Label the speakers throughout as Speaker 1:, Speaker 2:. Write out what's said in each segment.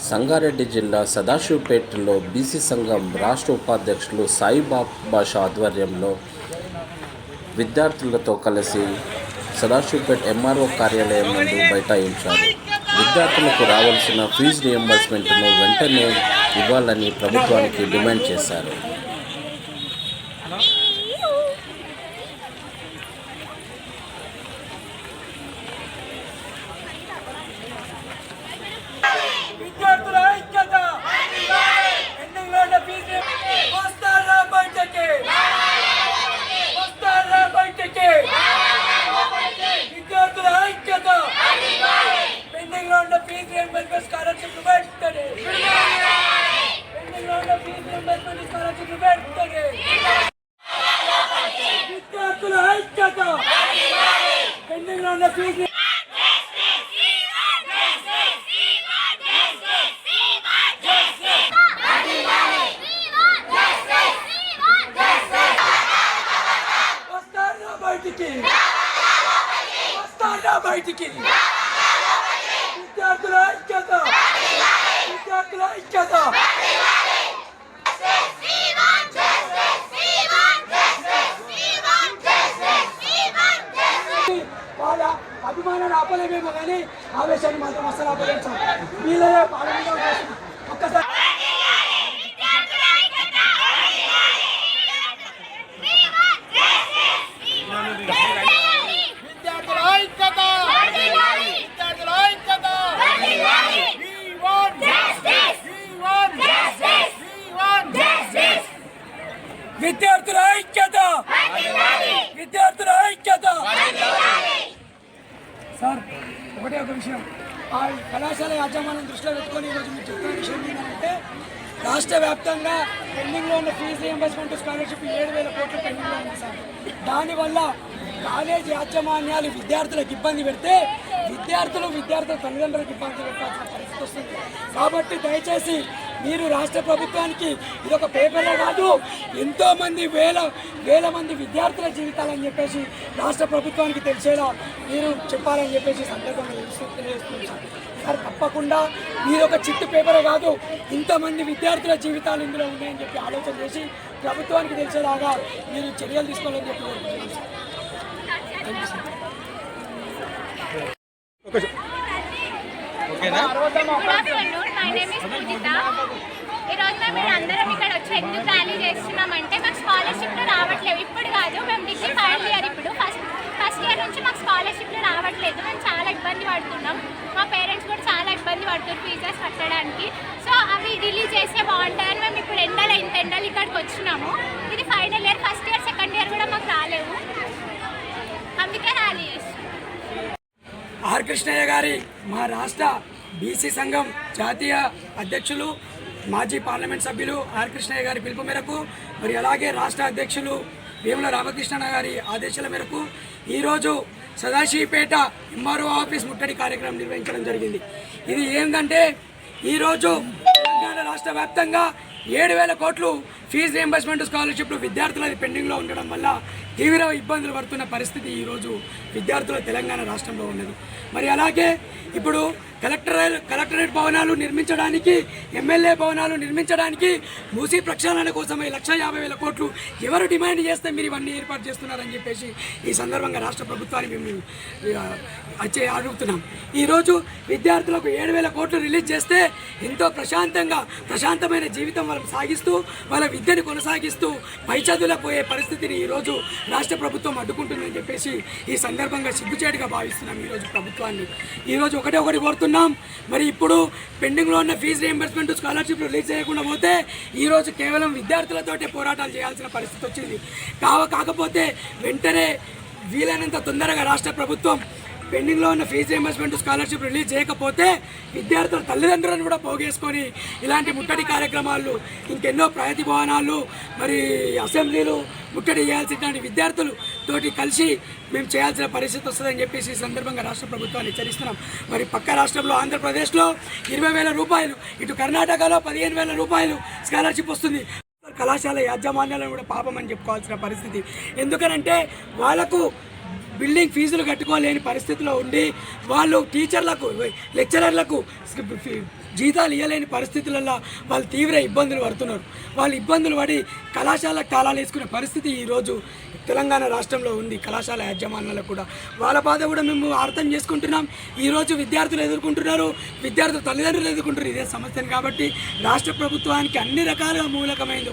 Speaker 1: సంగారెడ్డి జిల్లా సదాశివపేటలో బీసీ సంఘం రాష్ట్ర ఉపాధ్యక్షులు సాయిబాషా ఆధ్వర్యంలో విద్యార్థులతో కలిసి సదాశివపేట ఎంఆర్ఓ కార్యాలయం ముందు బైఠాయించారు. విద్యార్థులకు రావాల్సిన ఫీజు రియంబర్స్మెంట్ను వెంటనే ఇవ్వాలని ప్రభుత్వానికి డిమాండ్ చేశారు.
Speaker 2: బయటికి విద్యార్థుల ఐక్యత, విద్యార్థుల ఐక్యత. వాళ్ళ అభిమానాన్ని ఆపలేమేమో కానీ ఆవేశాన్ని మాత్రం అసలు ఆపలేంచాం. వీళ్ళే పాలన ఒక్కసారి విద్యార్థుల ఐక్యత, విద్యార్థుల ఐక్యత. సార్ ఒకటే ఒక విషయం, ఆ కళాశాల యాజమాన్యం దృష్టిలో పెట్టుకొని ఈరోజు మీరు చెప్తున్న విషయం ఏంటంటే రాష్ట్ర వ్యాప్తంగా పెండింగ్లో ఉన్న ఫీజు రియంబర్స్మెంట్ స్కాలర్షిప్ 7,000 కోట్లు పెండింగ్లో ఉంది సార్. దానివల్ల కాలేజీ యాజమాన్యాలు విద్యార్థులకు ఇబ్బంది పెడితే విద్యార్థుల తల్లిదండ్రులకు ఇబ్బంది పెట్టాల్సిన పరిస్థితి వస్తుంది. కాబట్టి దయచేసి మీరు రాష్ట్ర ప్రభుత్వానికి ఇది ఒక పేపరే కాదు, ఎంతోమంది వేల మంది విద్యార్థుల జీవితాలని చెప్పేసి రాష్ట్ర ప్రభుత్వానికి తెలిసేలా మీరు చెప్పాలని చెప్పేసి సందర్భంగా తెలియజేస్తున్నాం సార్. తప్పకుండా మీరు ఒక చిట్టు పేపరే కాదు, ఇంతమంది విద్యార్థుల జీవితాలు ఇందులో ఉన్నాయని చెప్పి ఆలోచన చేసి ప్రభుత్వానికి తెలిసేలాగా మీరు చర్యలు తీసుకోవాలని చెప్పి కోరుకుంటున్నాం సార్.
Speaker 3: ఈరోజు మేము అందరం ఇక్కడ వచ్చి ఎందుకు ర్యాలీ చేస్తున్నామంటే మాకు స్కాలర్షిప్లు రావట్లేదు. ఇప్పుడు కాదు, మేము డిగ్రీ ఫైనల్ ఇయర్, ఇప్పుడు ఫస్ట్ ఇయర్ నుంచి మాకు స్కాలర్షిప్లు రావట్లేదు. మేము చాలా ఇబ్బంది పడుతున్నాం, మా పేరెంట్స్ కూడా చాలా ఇబ్బంది పడుతున్నారు ఫీజెస్ కట్టడానికి. సో అవి రిలీజ్ చేస్తే బాగుంటాయని మేము ఇప్పుడు ఇంత ఎండలు ఇక్కడికి వచ్చినాము. ఇది final year, first year second year కూడా మాకు రాలేవు, అందుకే ర్యాలీ చేస్తున్నాం.
Speaker 2: ఆర్ కృష్ణయ్య గారి మా రాష్ట్ర బీసీ సంఘం జాతీయ అధ్యక్షులు మాజీ పార్లమెంట్ సభ్యులు ఆర్ కృష్ణయ్య గారి పిలుపు మేరకు, మరి అలాగే రాష్ట్ర అధ్యక్షులు వేముల రామకృష్ణ గారి ఆదేశాల మేరకు ఈరోజు సదాశివపేట ఎంఆర్ఓ ఆఫీస్ ముట్టడి కార్యక్రమం నిర్వహించడం జరిగింది. ఇది ఏంటంటే ఈరోజు తెలంగాణ రాష్ట్ర వ్యాప్తంగా 7,000 కోట్లు ఫీజు రియంబర్స్మెంట్ స్కాలర్షిప్లు విద్యార్థులది పెండింగ్లో ఉండడం వల్ల తీవ్ర ఇబ్బందులు పడుతున్న పరిస్థితి ఈరోజు విద్యార్థుల తెలంగాణ రాష్ట్రంలో ఉన్నది. మరి అలాగే ఇప్పుడు కలెక్టరేట్ భవనాలు నిర్మించడానికి, ఎమ్మెల్యే భవనాలు నిర్మించడానికి మూసీ ప్రక్షాళన కోసమై 1,50,000 కోట్లు ఎవరు డిమాండ్ చేస్తే మీరు ఇవన్నీ ఏర్పాటు చేస్తున్నారని చెప్పేసి ఈ సందర్భంగా రాష్ట్ర ప్రభుత్వాన్ని మేము అడుగుతున్నాం. ఈరోజు విద్యార్థులకు 7,000 కోట్లు రిలీజ్ చేస్తే ఎంతో ప్రశాంతమైన జీవితం వాళ్ళని సాగిస్తూ వాళ్ళ విద్యను కొనసాగిస్తూ పై చదువులకు పోయే పరిస్థితిని ఈరోజు రాష్ట్ర ప్రభుత్వం అడ్డుకుంటుందని చెప్పేసి ఈ సందర్భంగా సిగ్గుచేటుగా భావిస్తున్నాం ఈరోజు ప్రభుత్వాన్ని. ఈరోజు ఒకటి కోరుతున్నాం, మరి ఇప్పుడు పెండింగ్లో ఉన్న ఫీజు రియంబర్స్మెంట్ స్కాలర్షిప్ రిలీజ్ చేయకుండా పోతే ఈరోజు కేవలం విద్యార్థులతోటే పోరాటాలు చేయాల్సిన పరిస్థితి వచ్చింది. కాకపోతే వెంటనే వీలైనంత తొందరగా రాష్ట్ర ప్రభుత్వం పెండింగ్లో ఉన్న ఫీజు రియంబర్స్మెంట్ స్కాలర్షిప్ రిలీజ్ చేయకపోతే విద్యార్థుల తల్లిదండ్రులను కూడా పోగేసుకొని ఇలాంటి ముట్టడి కార్యక్రమాలు, ఇంకెన్నో ప్రగతి భవనాలు, మరి అసెంబ్లీలు ముట్టడి చేయాల్సినటువంటి విద్యార్థులతోటి కలిసి మేము చేయాల్సిన పరిస్థితి వస్తుందని చెప్పేసి ఈ సందర్భంగా రాష్ట్ర ప్రభుత్వాన్ని హెచ్చరిస్తున్నాం. మరి పక్క రాష్ట్రంలో ఆంధ్రప్రదేశ్లో 20,000 రూపాయలు, ఇటు కర్ణాటకలో 15,000 రూపాయలు స్కాలర్షిప్ వస్తుంది. కళాశాల యాజమాన్యాలను కూడా పాపం అని చెప్పుకోవాల్సిన పరిస్థితి. ఎందుకనంటే వాళ్ళకు బిల్డింగ్ ఫీజులు కట్టుకోలేని పరిస్థితిలో ఉండి వాళ్ళు టీచర్లకు, లెక్చరర్లకు జీతాలు ఇవ్వలేని పరిస్థితులలో వాళ్ళు తీవ్ర ఇబ్బందులు పడుతున్నారు. వాళ్ళు ఇబ్బందులు పడి కళాశాలకు తాళాలు వేసుకునే పరిస్థితి ఈరోజు తెలంగాణ రాష్ట్రంలో ఉంది. కళాశాల యాజమాన్యాలకు కూడా వాళ్ళ బాధ కూడా మేము అర్థం చేసుకుంటున్నాం. ఈరోజు విద్యార్థులు ఎదుర్కొంటున్నారు, విద్యార్థుల తల్లిదండ్రులు ఎదుర్కొంటున్నారు ఇదే సమస్యను. కాబట్టి రాష్ట్ర ప్రభుత్వానికి అన్ని రకాలుగా మూలకమైంది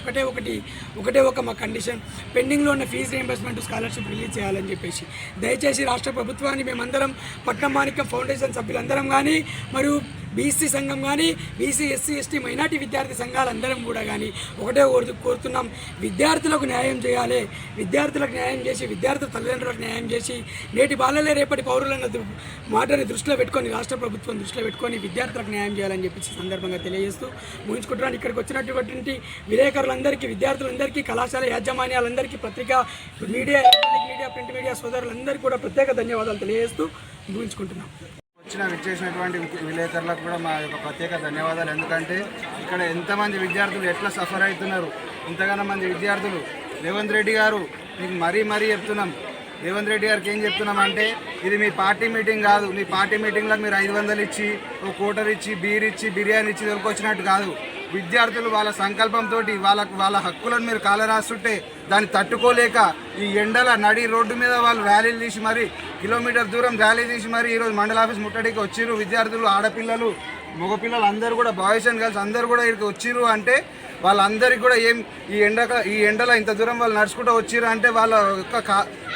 Speaker 2: ఒకటే ఒక మా కండిషన్, పెండింగ్లో ఉన్న ఫీజు రీయింబర్స్మెంట్ స్కాలర్షిప్ రిలీజ్ చేయాలని చెప్పేసి దయచేసి రాష్ట్ర ప్రభుత్వాన్ని మేమందరం పట్నం మాణిక్యం ఫౌండేషన్ సభ్యులందరం కానీ మరియు బీసీ సంఘం కానీ బీసీ ఎస్సీ ఎస్టీ మైనార్టీ విద్యార్థి సంఘాలందరం కూడా కానీ ఒకటే కోరుతున్నాం, విద్యార్థులకు న్యాయం చేయాలి. విద్యార్థులకు న్యాయం చేసి విద్యార్థుల తల్లిదండ్రులకు న్యాయం చేసి నేటి బాలలే రేపటి పౌరులన్న మాటని దృష్టిలో పెట్టుకొని రాష్ట్ర ప్రభుత్వం దృష్టిలో పెట్టుకొని విద్యార్థులకు న్యాయం చేయాలని చెప్పేసి సందర్భంగా తెలియజేస్తూ ముగించుకుంటున్నాను. ఇక్కడికి వచ్చినటువంటి విలేకరులందరికీ, విద్యార్థులందరికీ, కళాశాల యాజమాన్యాలందరికీ, పత్రికా media, electronic media, print media సోదరులందరికీ కూడా ప్రత్యేక ధన్యవాదాలు తెలియజేస్తూ ముగించుకుంటున్నాం.
Speaker 4: విచ్చేసినటువంటి విలేకరులకు కూడా మా యొక్క ప్రత్యేక ధన్యవాదాలు. ఎందుకంటే ఇక్కడ ఎంతమంది విద్యార్థులు ఎట్లా సఫర్ అవుతున్నారు, ఇంతగానో మంది విద్యార్థులు. రేవంత్ రెడ్డి గారు మీకు మరీ చెప్తున్నాం, రేవంత్ రెడ్డి గారికి ఏం చెప్తున్నామంటే, ఇది మీ పార్టీ మీటింగ్ కాదు. మీ పార్టీ మీటింగ్లకు మీరు 500 ఇచ్చి, ఒక కోటర్ ఇచ్చి, బీర్ ఇచ్చి, బిర్యానీ ఇచ్చి దొరికొచ్చినట్టు కాదు. విద్యార్థులు వాళ్ళ సంకల్పంతో వాళ్ళ హక్కులను మీరు కాలరాస్తుంటే దాన్ని తట్టుకోలేక ఈ ఎండల నడి రోడ్డు మీద వాళ్ళు ర్యాలీలు తీసి మరి కిలోమీటర్ దూరం ర్యాలీ తీసి మరి ఈరోజు మండల ఆఫీస్ ముట్టడికి వచ్చిర్రు. విద్యార్థులు, ఆడపిల్లలు, మగపిల్లలు అందరూ కూడా, బాయ్స్ అండ్ గర్ల్స్ అందరూ కూడా ఇక్కడికి వచ్చిర్రు. అంటే వాళ్ళందరికీ కూడా ఈ ఎండలో ఇంత దూరం వాళ్ళు నడుచుకుంటూ వచ్చిర్రు అంటే వాళ్ళ యొక్క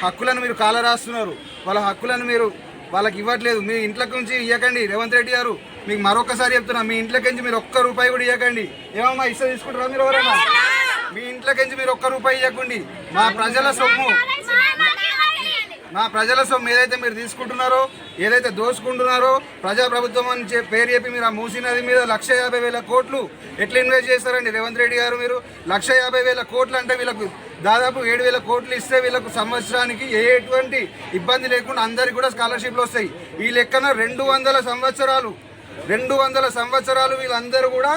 Speaker 4: హక్కులను మీరు కాలరాస్తున్నారు. వాళ్ళ హక్కులను మీరు వాళ్ళకి ఇవ్వట్లేదు. మీ ఇంట్లోకి నుంచి ఇవ్వకండి. రేవంత్ రెడ్డి గారు మీకు మరొకసారి చెప్తున్నా, మీ ఇంట్లోకి నుంచి మీరు ఒక్క రూపాయి కూడా ఇవ్వకండి. ఏమమ్మా ఇస్తే తీసుకుంటారా మీరు ఎవరైనా? మీ ఇంట్లోకి నుంచి మీరు ఒక్క రూపాయి ఇవ్వకండి. మా ప్రజల సొమ్ము ఏదైతే మీరు తీసుకుంటున్నారో, ఏదైతే దోచుకుంటున్నారో, ప్రజాప్రభుత్వం అని పేరు చెప్పి మీరు ఆ మూసీ నది మీద 150,000 కోట్లు ఎట్లా ఇన్వెస్ట్ చేస్తారండి రేవంత్ రెడ్డి గారు? మీరు 150,000 కోట్లు అంటే వీళ్ళకు దాదాపు 7,000 కోట్లు ఇస్తే వీళ్ళకు సంవత్సరానికి ఎటువంటి ఇబ్బంది లేకుండా అందరికీ కూడా స్కాలర్షిప్లు వస్తాయి. ఈ లెక్కన 200 సంవత్సరాలు వీళ్ళందరూ కూడా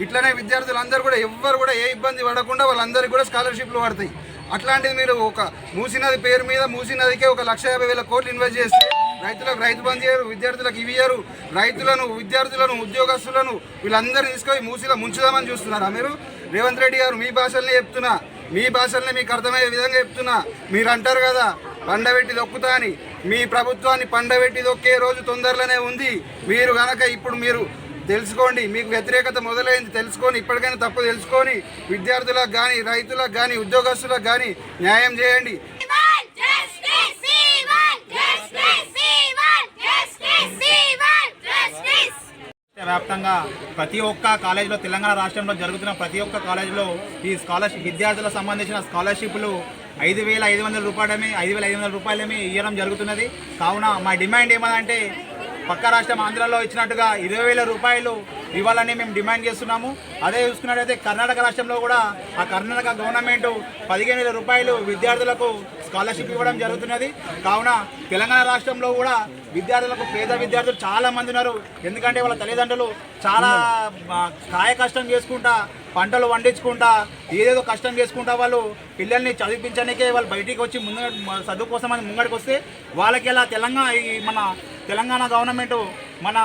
Speaker 4: ఇట్లనే విద్యార్థులందరూ కూడా ఎవ్వరు కూడా ఏ ఇబ్బంది పడకుండా వాళ్ళందరికీ కూడా స్కాలర్షిప్లు పడతాయి. అట్లాంటిది మీరు ఒక మూసీ నది పేరు మీద మూసీ నదికే ఒక 150,000 కోట్లు ఇన్వెస్ట్ చేస్తే రైతులకు రైతు బంద్ చేయరు, విద్యార్థులకు ఇవి ఇయ్యరు. రైతులను, విద్యార్థులను, ఉద్యోగస్తులను వీళ్ళందరినీ తీసుకొని మూసీలో ముంచుదామని చూస్తున్నారా మీరు? రేవంత్ రెడ్డి గారు మీ భాషలనే చెప్తున్నా, మీ భాషలనే మీకు అర్థమయ్యే విధంగా చెప్తున్నా. మీరు అంటారు కదా పండబెట్టి దొక్కుతా అని. మీ ప్రభుత్వాన్ని పండబెట్టి దొక్కే రోజు తొందరలోనే ఉంది. మీరు కనుక ఇప్పుడు మీరు తెలుసుకోండి, మీకు వ్యతిరేకత మొదలైంది తెలుసుకొని, ఇప్పటికైనా తప్పు తెలుసుకొని విద్యార్థులకు కానీ, రైతులకు కానీ, ఉద్యోగస్తులకు కానీ న్యాయం చేయండి.
Speaker 5: వ్యాప్తంగా ప్రతి ఒక్క కాలేజీలో, తెలంగాణ రాష్ట్రంలో జరుగుతున్న ప్రతి ఒక్క కాలేజీలో ఈ స్కాలర్షిప్, విద్యార్థులకు సంబంధించిన స్కాలర్షిప్లు 5,500 రూపాయలమే ఇవ్వడం జరుగుతున్నది. కావున మా డిమాండ్ ఏమనంటే, పక్క రాష్ట్రం ఆంధ్రాలో ఇచ్చినట్టుగా 20,000 రూపాయలు ఇవ్వాలని మేము డిమాండ్ చేస్తున్నాము. అదే చూసుకున్నట్టయితే కర్ణాటక రాష్ట్రంలో కూడా ఆ కర్ణాటక గవర్నమెంట్ 15,000 రూపాయలు విద్యార్థులకు స్కాలర్షిప్ ఇవ్వడం జరుగుతున్నది. కావున తెలంగాణ రాష్ట్రంలో కూడా విద్యార్థులకు, పేద విద్యార్థులు చాలామంది ఉన్నారు. ఎందుకంటే వాళ్ళ తల్లిదండ్రులు చాలా కాయ కష్టం చేసుకుంటా, పంటలు పండించుకుంటా, ఏదేదో కష్టం చేసుకుంటా వాళ్ళు పిల్లల్ని చదివించడానికే వాళ్ళు బయటికి వచ్చి చదువు కోసం అని ముంగడికి వస్తే వాళ్ళకి ఇలా మన తెలంగాణ గవర్నమెంట్, మన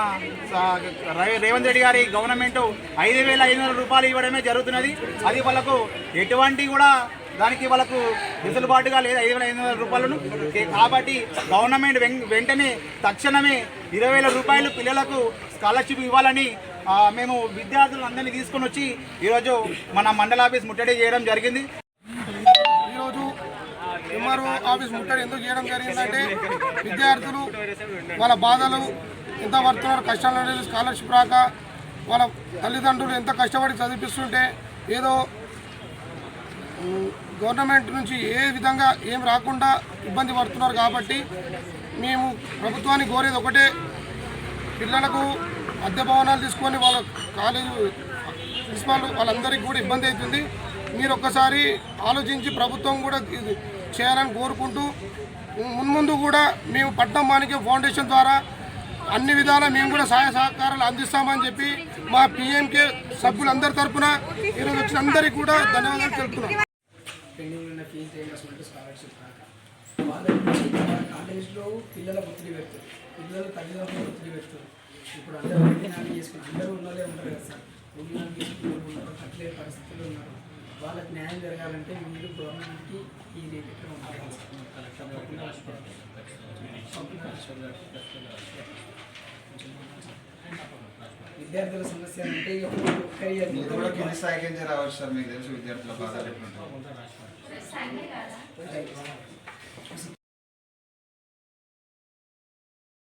Speaker 5: రేవంత్ రెడ్డి గారి గవర్నమెంట్ 5,500 రూపాయలు ఇవ్వడమే జరుగుతున్నది. అది వాళ్ళకు ఎటువంటి కూడా దానికి వాళ్ళకు వెసులుబాటుగా లేదు 5,500 రూపాయలను. కాబట్టి గవర్నమెంట్ వెంటనే తక్షణమే 20,000 రూపాయలు పిల్లలకు స్కాలర్షిప్ ఇవ్వాలని మేము విద్యార్థులందరినీ తీసుకొని వచ్చి ఈరోజు మన మండల ఆఫీస్ ముట్టడి చేయడం జరిగింది.
Speaker 4: ఈరోజు ఎంఆర్ఓ ఆఫీస్ ముట్టడి ఎందుకు చేయడం జరిగిందంటే, విద్యార్థులు వాళ్ళ బాధలు ఎంత పడుతున్నారు, కష్టాలు, స్కాలర్షిప్ రాక వాళ్ళ తల్లిదండ్రులు ఎంత కష్టపడి చదివిస్తుంటే ఏదో గవర్నమెంట్ నుంచి ఏ విధంగా ఏం రాకుండా ఇబ్బంది పడుతున్నారు. కాబట్టి మేము ప్రభుత్వాన్ని కోరేది ఒకటే, పిల్లలకు అద్దె భవనాలు తీసుకొని వాళ్ళ కాలేజీ ప్రిన్సిపాల్ వాళ్ళందరికీ కూడా ఇబ్బంది అవుతుంది. మీరు ఒక్కసారి ఆలోచించి ప్రభుత్వం కూడా చేయాలని కోరుకుంటూ, మున్ముందు కూడా మేము పట్నం మాణిక్యం ఫౌండేషన్ ద్వారా అన్ని విధాలా మేము కూడా సహాయ సహకారాలు అందిస్తామని చెప్పి మా పిఎంకే సభ్యులందరి తరఫున ఈరోజు వచ్చిన అందరికీ కూడా ధన్యవాదాలు తెలుపుతున్నాం.
Speaker 2: పెండింగ్ ఉన్న ఫీజు రీయింబర్స్మెంట్ స్కాలర్షిప్ రాక వాళ్ళ కాలేజ్లో పిల్లల ఒత్తిడి పెడుతుంది, పిల్లలు తల్లిదండ్రులు ఒత్తిడి పెడుతుంది. ఇప్పుడు అందరూ కూలీనాలు చేసుకుని అందరూ ఉన్నోళ్ళే ఉంటారు కదా సార్, కూలీనాలు చేసుకుని ఉన్నారు, కట్టలే పరిస్థితులు ఉన్నారు. వాళ్ళకి న్యాయం జరగాలంటే మీరు గవర్నమెంట్కి ఈ రేట్ ఎక్కడ ఉంటారు విద్యార్థుల సమస్య అంటే
Speaker 4: మీరు కూడా కింది స్థాయికి నుంచి రావచ్చు సార్, మీకు తెలుసు విద్యార్థుల బాధలు ఎట్లుంటాయి.